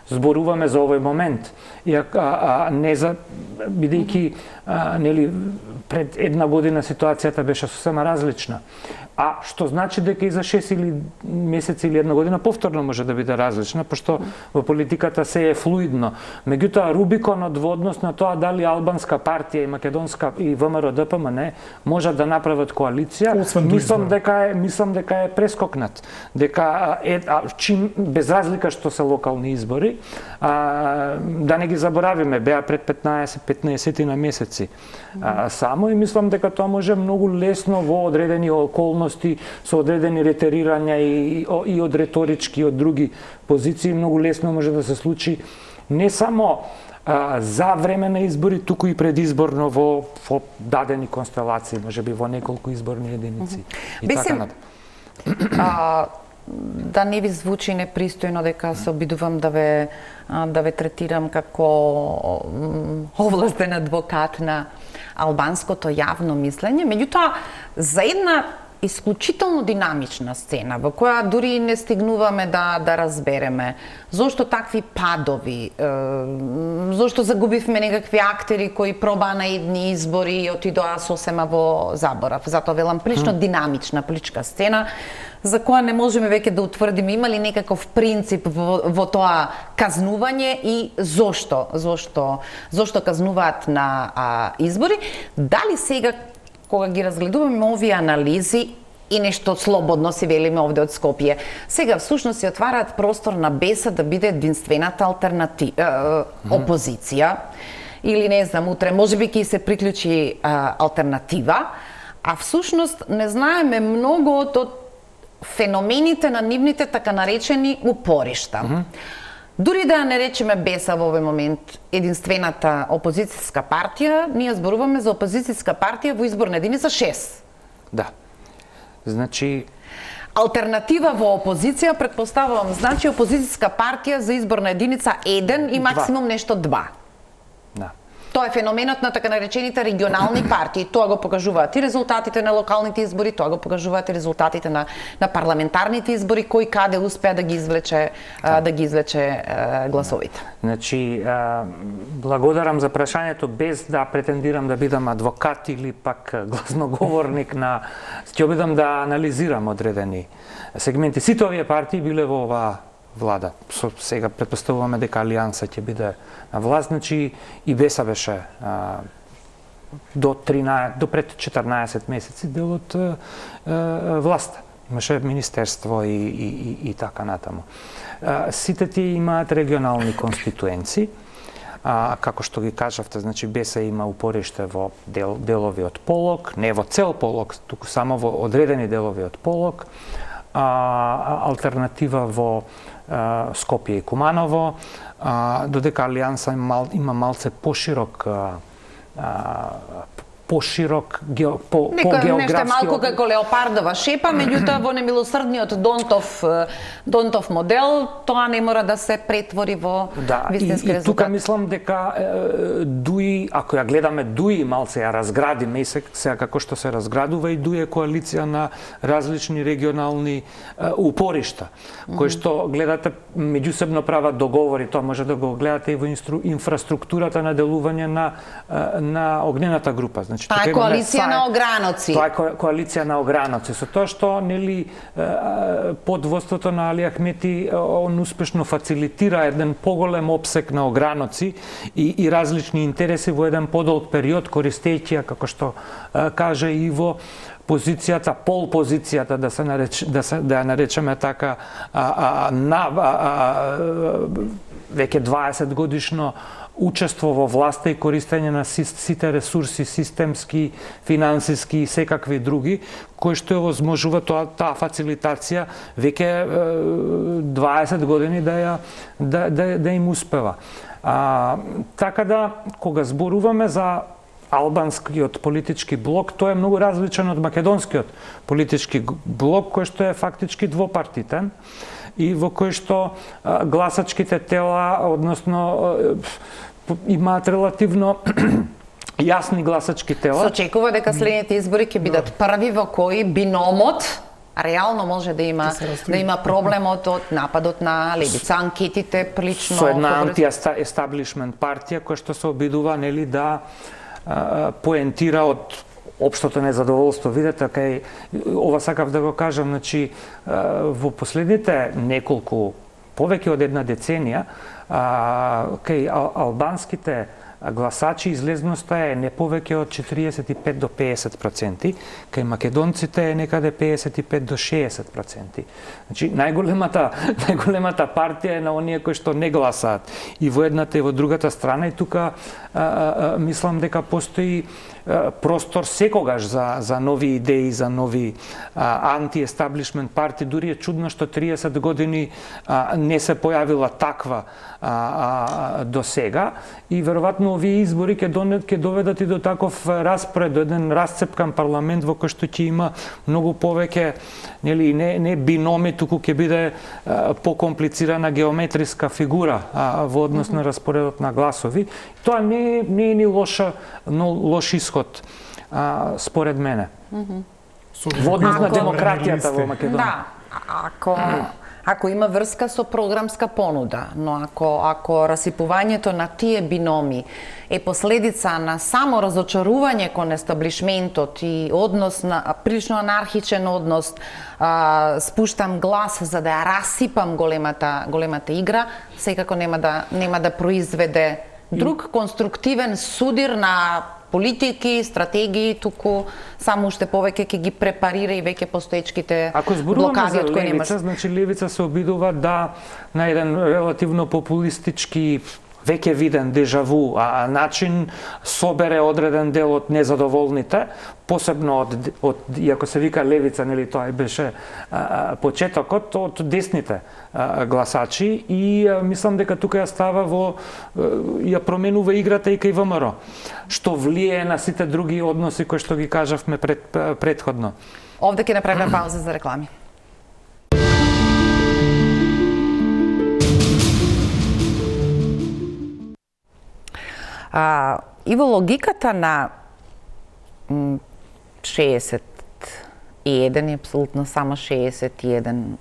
зборуваме за овој момент, не за бидејќи нели пред една година ситуацијата беше сосема различна. А што значи дека и за 6 или месеци или една година повторно може да биде различна, пошто во политиката се е флуидно. Меѓутоа, рубиконот во однос на тоа дали албанска партија и македонска и ВМРО ДПМН можат да направат коалиција, мислам дека е прескокнат. Дека чим без разлика што се локални избори, да не ги заборавиме, беа пред 15 на месеци само, и мислам дека тоа може многу лесно во одредени околности, со одредени ретерирања и од реторички и од други позиции, многу лесно може да се случи не само за време на избори, туку и предизборно во дадени констелации, можеби во неколку изборни единици. И така натаму. Да не ви звучи непристојно дека се обидувам да ве третирам како овластен адвокат на албанското јавно мислење, меѓутоа за една исклучително динамична сцена во која дури не стигнуваме да разбереме зошто такви падови, зошто загубивме некакви актери кои пробаа на едни избори и отидоа сосема во заборав. Затоа велам прилично динамична политичка сцена за која не можеме веќе да утврдиме има ли некаков принцип во тоа казнување и зошто казнуваат на избори. Дали сега кога ги разгледуваме овие анализи и нешто слободно си велиме овде од Скопје, сега всушност се отвараат простор на БЕС да биде единствената опозиција, или не знам, утре можеби ќе се приклучи алтернатива, а всушност не знаеме многу од феномените на нивните така наречени упоришта. Дури да не речеме БЕС-а во овој момент единствената опозицијска партија, ние зборуваме за опозицијска партија во изборна единица 6. Да. Значи алтернатива во опозиција, претпоставувам, значи опозицијска партија за изборна единица 1 и максимум нешто 2. Да. Тоа е феноменот на така наречените регионални партии. Тоа го покажуваат и резултатите на локалните избори, тоа го покажуваат и резултатите на парламентарните избори, кој каде успеа да ги извлече гласовите. Значи, благодарам за прашањето, без да претендирам да бидам адвокат или пак гласноговорник на... Ќе обидам да анализирам одредени сегменти. Сите овие партии биле во оваа влада. Сега претпоставуваме дека Алијанса ќе биде на власт, значи и БЕС-а беше до пред 14 месеци дел од власта. Имаше министерство и така натаму. Сите тие имаат регионални конституенци, како што ги кажавте, значи БЕС-а има упориште во делови од Полог, не во цел Полог, туку само во одредени делови од Полог, алтернатива во Скопје и Куманово, додека Алијанса има малце поширок географски... Нешто малку како леопардова шепа, меѓутоа во немилосрдниот Донтов модел, тоа не мора да се претвори во вистински резултат. И тука мислам дека ДУИ, ако ја гледаме ДУИ, малце ја разградиме и сега како што се разградува и ДУИ е коалиција на различни регионални упоришта, кои што гледате меѓусебно прават договори, тоа може да го гледате и во инфраструктурата на делување на огнената група. Значи, Тоа е коалиција на ограноци. Тоа е коалиција на ограноци. Со тоа што нели под воството на Али Ахмети он успешно фацилитира еден поголем опсек на ограноци и различни интереси во еден подолг период, користејќи ја, како што каже, и во позицијата, полпозицијата, да ја наречеме така, веќе 20 годишно учество во власта и користење на сите ресурси, системски, финансиски и секакви други, кои што овозможува таа фацилитација веќе 20 години да им успева. Така да, кога зборуваме за албанскиот политички блок, тој е многу различен од македонскиот политички блок, кој што е фактички двопартитен и во кој што гласачките тела, односно, имаат релативно јасни гласачки тела. Се очекува дека следните избори ќе бидат први во кои биномот реално може да има проблемот од нападот на левица, анкетите прилично со една анти-естаблишмент партија која што се обидува нели да поентира од општото незадоволство. Видете, кај ова сакав да го кажам, значи во последните неколку повеќе од една деценија кај албанските гласачи излезноста е не повеќе од 45 до 50%, кај македонците е некаде 55 до 60%. Значи најголемата партија е на оние кои што не гласаат и во едната и во другата страна, и тука мислам дека постои простор секогаш за нови идеи, за нови анти-естаблишмент партии. Дури е чудно што 30 години не се појавила таква до сега, и веројатно овие избори ќе доведат и до таков распред, до еден расцепкан парламент во кој што ќе има многу повеќе, нели, не биноми, туку ќе биде покомплицирана геометриска фигура во однос на распоредот на гласови. Тоа не е ни лош исход, според мене. Во однос на демократијата во Македонија. Да, ако има врска со програмска понуда, но ако расипувањето на тие биноми е последица на само разочарување кон естаблишментот и однос на прилично анархичен однос, спуштам глас за да ја расипам големата игра, секако нема да произведе друг конструктивен судир на политики, стратегии, туку само уште повеќе ќе ги препарира и веќе постоечките блокади од кои немаш. Значи левица се обидува да на еден релативно популистички, веќе виден дежаву начин собере одреден дел од незадоволните, посебно од иако се вика левица, нели, тоа и беше почетокот, од десните гласачи, и мислам дека тука ја променува играта и кај ВМРО, што влие на сите други односи кои што ги кажавме предходно. Овде ќе направиме пауза за реклами. И во логиката на 61 и апсолутно само 61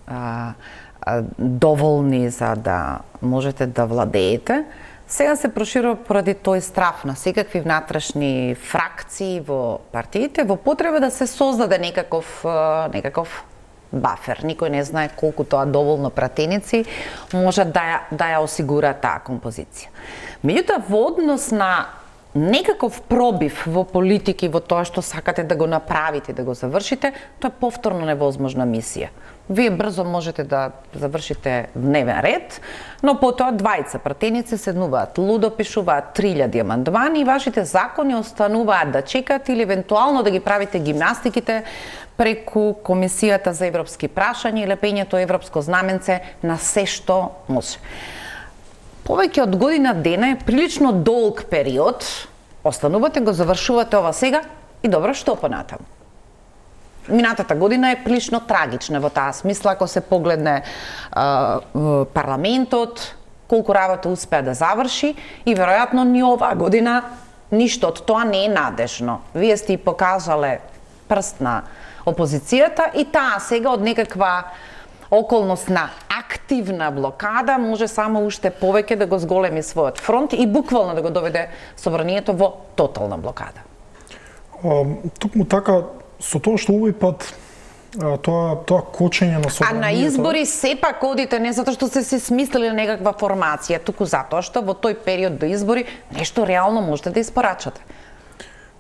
доволни за да можете да владеете, сега се проширува поради тој страф на секакви внатрешни фракции во партиите, во потреба да се создаде некаков бафер. Никој не знае колку тоа доволно пратеници може да ја осигура таа композиција. Меѓутоа, во однос на некаков пробив во политики, во тоа што сакате да го направите, да го завршите, тоа е повторно невозможна мисија. Вие брзо можете да завршите дневен ред, но потоа двајца пратеници седнуваат лудо, пишуваат 3000 амандмани и вашите закони остануваат да чекаат или евентуално да ги правите гимнастиките преку Комисијата за европски прашања и лепењето европско знаменце на се што може. Повеќе од година дена е прилично долг период, останувате, го завршувате ова сега и добро, што понатаму? Минатата година е прилично трагична во таа смисла, ако се погледне парламентот, колку работа успеа да заврши, и веројатно ни оваа година ништо од тоа не е надежно. Вие сте и покажале прст на опозицијата и таа сега од некаква околност на активна блокада може само уште повеќе да го зголеми својот фронт и буквално да го доведе собранието во тотална блокада. Токму така, со тоа што овој пат тоа кочење на собранието... А на избори сепак одите не затоа што сте се смислили на некаква формација, туку затоа што во тој период до избори нешто реално можете да испорачате.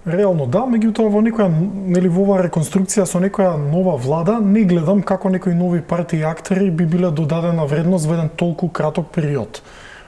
Реално да, меѓутоа во некоја, нели, во оваа реконструкција со некоја нова влада не гледам како некои нови партии и актери би биле додадена вредност во еден толку краток период.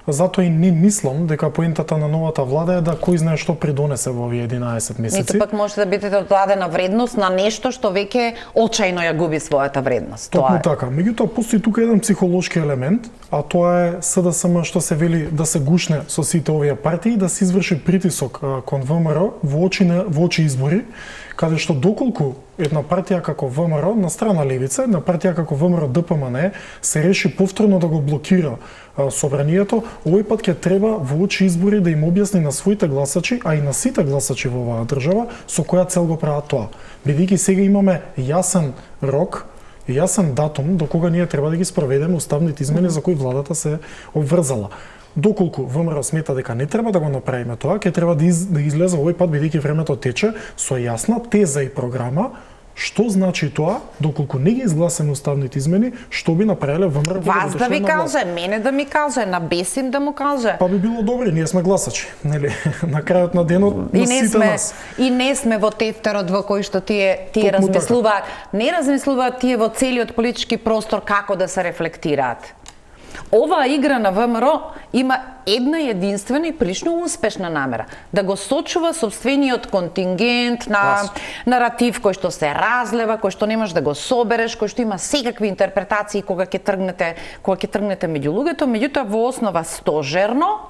Затоа и не мислам дека поентата на новата влада е да кој знае што придонесе во овие 11 месеци. Ниту пак може да биде додадена вредност на нешто што веќе очајно ја губи својата вредност. Токму така. Меѓутоа постои тука еден психолошки елемент, а тоа е СДСМ што се вели да се гушне со сите овие партии, да се изврши притисок кон ВМРО во очи избори, каде што доколку една партија како ВМРО на страна левица, една партија како ВМРО ДПМН се реши повторно да го блокира собранието, овој пат ќе треба во очи избори да им објасни на своите гласачи, а и на сите гласачи во оваа држава со која цел го прават тоа. Бидејќи сега имаме јасен рок, јасен датум до кога ние треба да ги спроведеме уставните измени за кои владата се обврзала. Доколку ВМРО смета дека не треба да го направиме тоа, ќе треба да излезе овој пат, бидејќи времето тече, со јасна теза и програма, што значи тоа, доколку не ги изгласаме уставните измени, што би направиле ВМРО? Вас да ви каже, мене да ми каже, на Бесим да му каже. Па би било добре, ние сме гласачи, нели? На крајот на денот на сите нас. И не сме во тефтерот во кој што тие размислуваат. Не размислуваат тие во целиот политички простор како да се рефлектираат. Оваа игра на ВМРО има една единствена и прилично успешна намера да го сочува собствениот контингент на наратив кој што се разлева, кој што не можеш да го собереш, кој што има секакви интерпретации кога ќе тргнете меѓу луѓето, меѓутоа во основа стожерно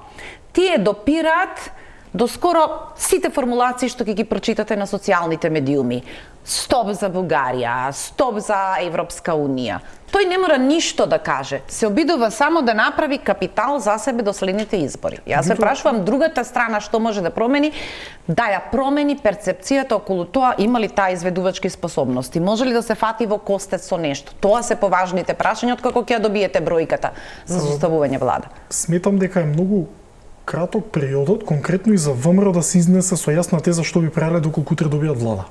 тие допираат до скоро сите формулации што ќе ги прочитате на социјалните медиуми. Стоп за Бугарија, стоп за Европска Унија. Тој не мора ништо да каже. Се обидува само да направи капитал за себе до следните избори. Јас се прашувам другата страна што може да промени, да ја промени перцепцијата околу тоа има ли таа изведувачки способности, може ли да се фати во костец со нешто. Тоа се поважните прашања откако ќе ја добиете бројката за составување влада. Сметам дека е многу краток периодот, конкретно и за ВМРО да се изнесе со јасна теза што би правеле доколку утре добијат влада.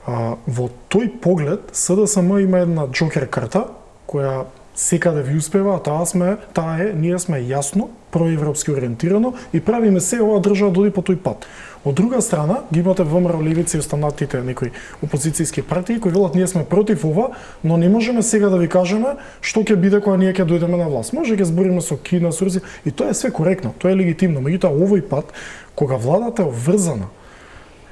Во тој поглед СДСМ има една џокер карта која секаде ви успева, таа е ние сме јасно проевропски ориентирано и правиме се оваа држава доди по тој пат. Од друга страна, ги имате ВМРО, левица и останатите некои опозицијски партии кои велат ние сме против ова, но не можеме сега да ви кажеме што ќе биде кога ние ќе дојдеме на власт. Може ќе збориме со Кина, со Русија и тоа е све коректно, тоа е легитимно. Меѓутоа овој пат кога владата е обврзана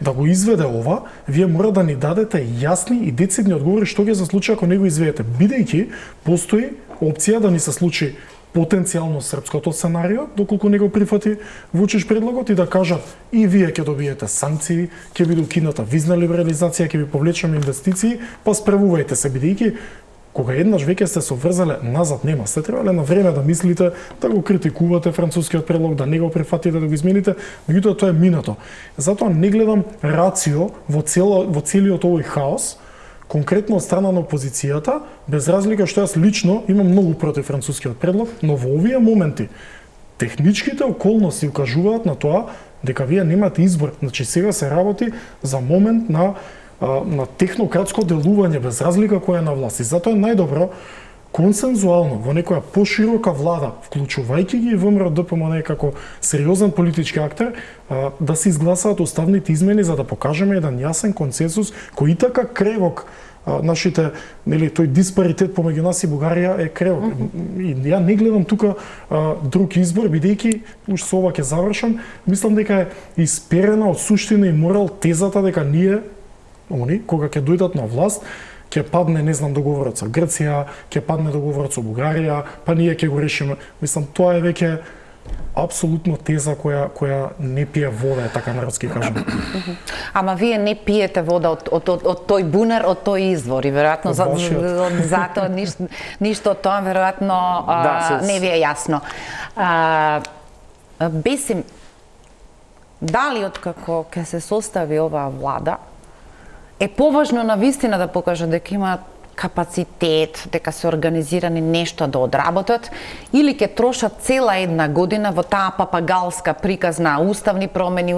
да го изведе ова, вие мора да ни дадете јасни и децидни одговори што ќе се случи ако не го изведете, бидејќи постои опција да ни се случи потенцијално српското сценарио, доколку не го прифати Вучич предлогот и да кажат и вие ќе добиете санкции, ќе биде укината визна либерализација, ќе ви повлечеме инвестиции, па справувајте се, бидејќи кога еднаш веќе сте се обврзале, назад нема. Сте требале на време да мислите, да го критикувате францускиот предлог, да не го прифатите, да го измените, меѓутоа тоа е минато. Затоа не гледам рацио во целиот овој хаос, конкретно од страна на опозицијата, без разлика што јас лично имам многу против францускиот предлог, но во овие моменти техничките околности укажуваат на тоа дека вие немате избор. Значи сега се работи за момент на технократско делување без разлика која е на власт. И затоа е најдобро консензуално во некоја поширока влада, вклучувајќи ги ВМРО ДПМН како сериозен политички актер, да се изгласаат уставните измени за да покажеме еден јасен консенсус кој и така кревок нашите, нели, тој диспаритет помеѓу нас и Бугарија е кревок. И ја не гледам тука друг избор, бидејќи уж со ова ќе завршам, мислам дека е исперена од суштина и морал тезата дека ние кога ќе дојдат на власт, ќе падне, не знам, договорот со Грција, ќе падне договорот со Бугарија, па ние ќе го решиме. Мислам, тоа е веќе апсолутно теза која не пие вода, така народски кажам. Ама вие не пиете вода од тој бунар, од тој извор и веројатно затоа ништо од тоа веројатно не ви е јасно. Бесим, дали откако ќе се состави оваа влада, е поважно на вистина да покажат дека имаат капацитет, дека се организирани нешто да одработат, или ќе трошат цела една година во таа папагалска приказна уставни промени,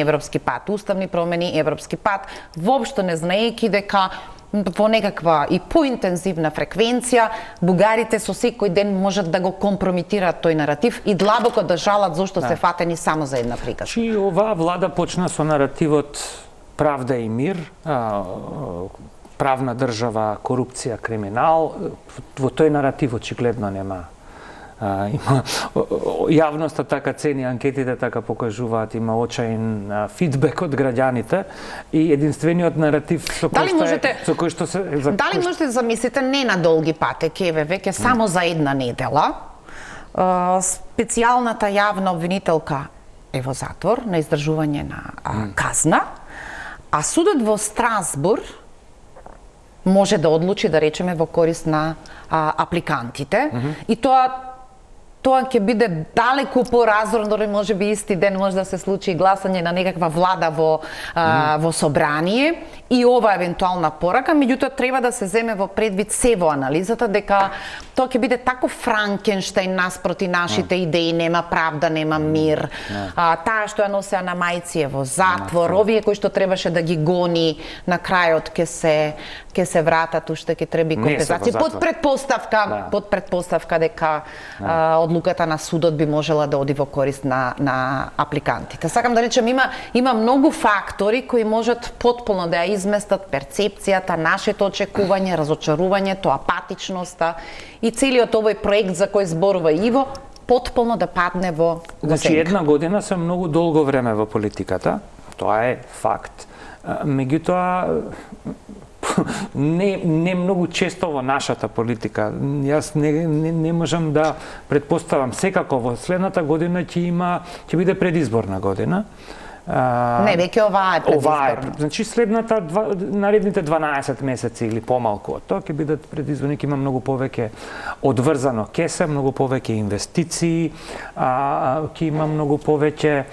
европски пат, воопшто не знаејќи дека во некаква и поинтензивна фреквенција, бугарите со секој ден можат да го компрометираат тој наратив и длабоко да жалат зошто се фатени само за една приказна. Чи оваа влада почна со наративот правда и мир, правна држава, корупција, криминал. Во тој наратив очигледно нема. Има јавноста така цени, анкетите така покажуваат, има очаен фидбек од граѓаните и единствениот наратив со кој што се Дали можете да замислите не на долги патеки, веќе само за една недела, специјалната јавна обвинителка е во затвор на издржување на казна, а судот во Страсбур може да одлучи, да речеме, во корист на апликантите. И тоа ќе биде далеку поразорно, дори може би исти ден може да се случи гласање на некаква влада во собрание и ова евентуална порака, меѓутоа треба да се земе во предвид се во анализата дека тоа ќе биде тако Франкенштајн наспроти нашите идеи, нема правда, нема мир. Таа што ја носеа на мајци е во затвор, овие кои што требаше да ги гони на крајот ќе се вратат, уште ќе треба компензација под предпоставка дека одлуката на судот би можела да оди во корист на апликантите. Сакам да речем, има многу фактори кои можат потполно да ја изместат перцепцијата, нашето очекување, разочарувањето, апатичноста и целиот овој проект за кој зборува Иво, потполно да падне во Значи, сенка. една година се многу долго време во политиката, тоа е факт. Меѓутоа, не многу често во нашата политика. Јас не можам да предпоставам. Секако во следната година ќе биде предизборна година. Не, веќе оваа е предизборна. Значи наредните 12 месеци или помалку од тоа ќе бидат предизборни, ќе има многу повеќе одврзано кесе, многу повеќе инвестиции, ќе има многу повеќе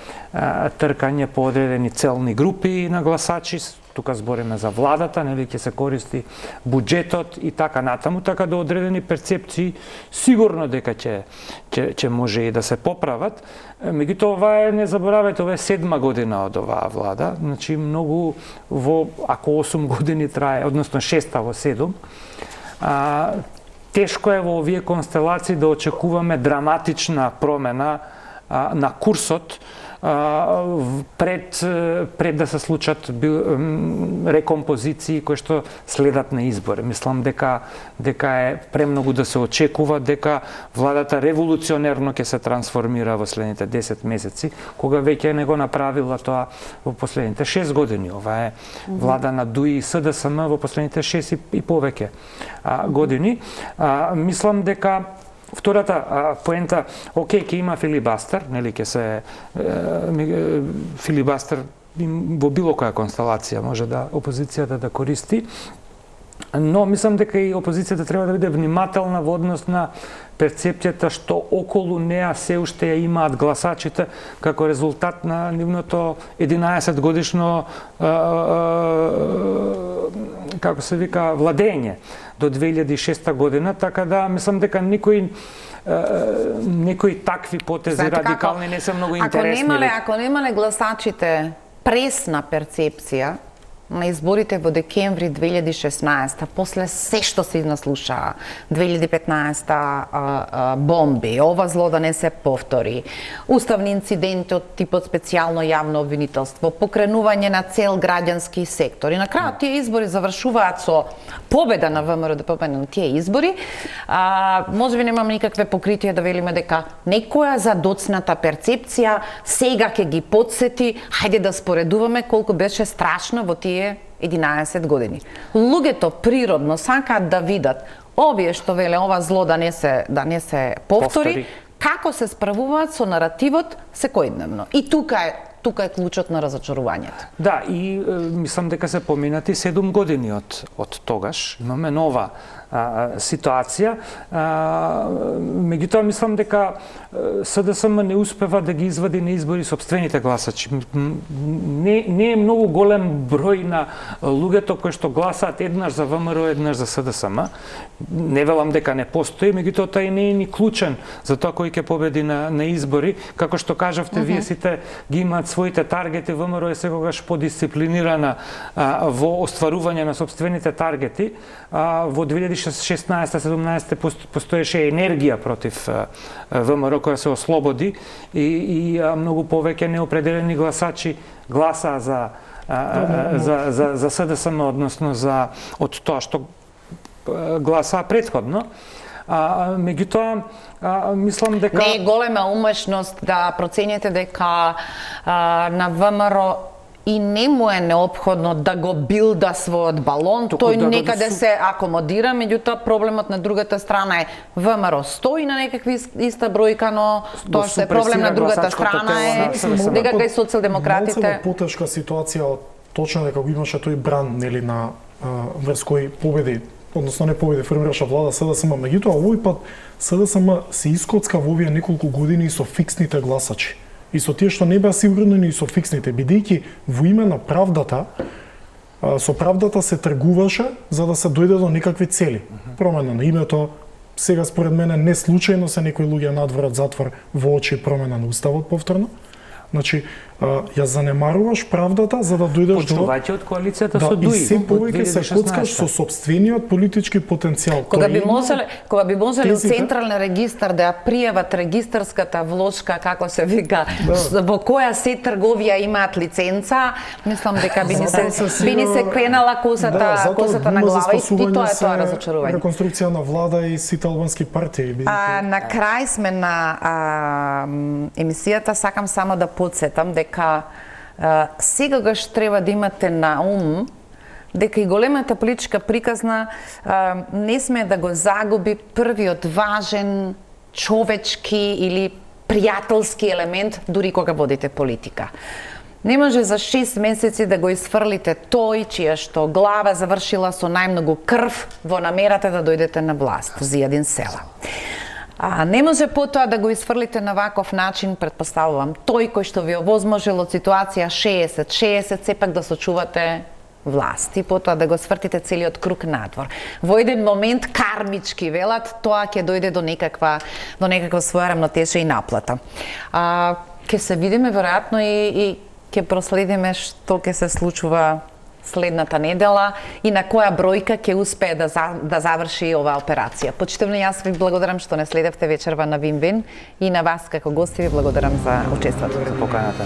тркање по одредени целни групи на гласачи. Тука збориме за владата, нели ќе се користи буџетот и така натаму, така да одредени перцепции сигурно дека ќе може и да се поправат. Меѓутоа ова е, не заборавајте, ова е 7-ма година од оваа влада, значи многу ако 8 години трае, односно 6-та во 7, тешко е во овие констелации да очекуваме драматична промена на курсот пред да се случат рекомпозиции кои што следат на избори. Мислам дека е премногу да се очекува дека владата револуционерно ќе се трансформира во следните 10 месеци, кога веќе не го направила тоа во последните 6 години. Ова е влада на ДУИ и СДСМ во последните 6 и повеќе години. Мислам дека втората поента, окей, ќе има филибастер, нели ќе се филибастер во било која констелација може да опозицијата да користи, но мислам дека и опозицијата треба да биде внимателна во однос на перцепцијата што околу неа се уште ја имаат гласачите како резултат на нивното 11 годишно како се вика владење до 2006 година, така да мислам дека некои такви потези радикални не се многу интересни. Ако немале гласачите пресна перцепција на изборите во декември 2016, после се што се наслушаа, 2015 бомби, ова зло да не се повтори, уставни инциденти од типот специјално јавно обвинителство, покренување на цел граѓански сектор. И на крајот тие избори завршуваат со победа на ВМРО да победи на тие избори. Може би немаме никакве покритија да велиме дека некоја задоцната перцепција сега ќе ги подсети, хајде да споредуваме колку беше страшно во тие 11 години. Луѓето природно сакаат да видат овие што веле ова зло да не се повтори, како се справуваат со наративот секојдневно. И тука е клучот на разочарувањето. Да, и мислам дека се поминати 7 години од тогаш. Имаме нова ситуација. Меѓутоа, мислам дека СДСМ не успева да ги извади на избори сопствените гласачи. Не е многу голем број на луѓето кои што гласаат еднаш за ВМРО, еднаш за СДСМ. Не велам дека не постои, меѓутоа тој не е ни клучен за тоа кој ќе победи на избори. Како што кажавте, вие сите ги имаат своите таргети, ВМРО е секогаш подисциплинирана во остварување на сопствените таргети. Во 2016-17 постоеше енергија против ВМРО која се ослободи и многу повеќе неопределени гласачи гласаа за СДСМ, односно од тоа што гласаа претходно. Меѓутоа, мислам дека... Не е голема умешност да процените дека на ВМРО и не му е неопходно да го билда својот балон, тој некаде се акомодира, меѓутоа проблемот на другата страна е ВМРО стои на некакви иста бројка, но тоа што е проблем на другата страна е дека кај социјалдемократите... Малце во потешка ситуација, точно дека го имаше тој бран, нели, на врз кој победи, односно не победи, формираше влада СДСМ, меѓутоа овој пат СДСМ се искоцка во овие неколку години и со фиксните гласачи. И со тие што не беа сигурни и со фиксните, бидејќи во име на правдата, со правдата се тргуваше за да се дојде до некакви цели. Промена на името, сега според мене не случајно се некои луѓе надворат затвор во очи промена на уставот повторно. Значи, ја занемаруваш правдата за да дојдеш до... Почнувајќи од коалицијата со Да, и ДУИ. се повеќе се коцкаш со сопствениот политички потенцијал. Кога би можеле у тезите- централен регистар да ја пријават регистарската влошка, како се вика, во која се трговија имаат лиценца, мислам дека би ни се кренала косата на глава и тоа е тоа разочарување. Реконструкција на влада и сите албански партии. На крај сме на емисијата, сакам само да подсетам дека сегогаш треба да имате на ум дека и големата политичка приказна не сме да го загуби првиот важен човечки или пријателски елемент дури кога водите политика. Не може за 6 месеци да го изфрлите тој чија што глава завршила со најмногу крв во намерата да дојдете на власт, Зијадин Села. Не може потоа да го изфрлите на ваков начин, предпоставувам, тој кој што ви овозможил од ситуација 60-60, сепак да сочувате власт и потоа да го свртите целиот круг надвор. Во еден момент кармички велат, тоа ќе дојде до некаква своја рамнотежа и наплата. Ќе се видиме веројатно и ќе проследиме што ќе се случува следната недела и на која бројка ќе успее да заврши оваа операција. Почитувани, јас ви благодарам што не следевте вечерва на Вин-Вин и на вас како гости ви благодарам за учеството. За поканата.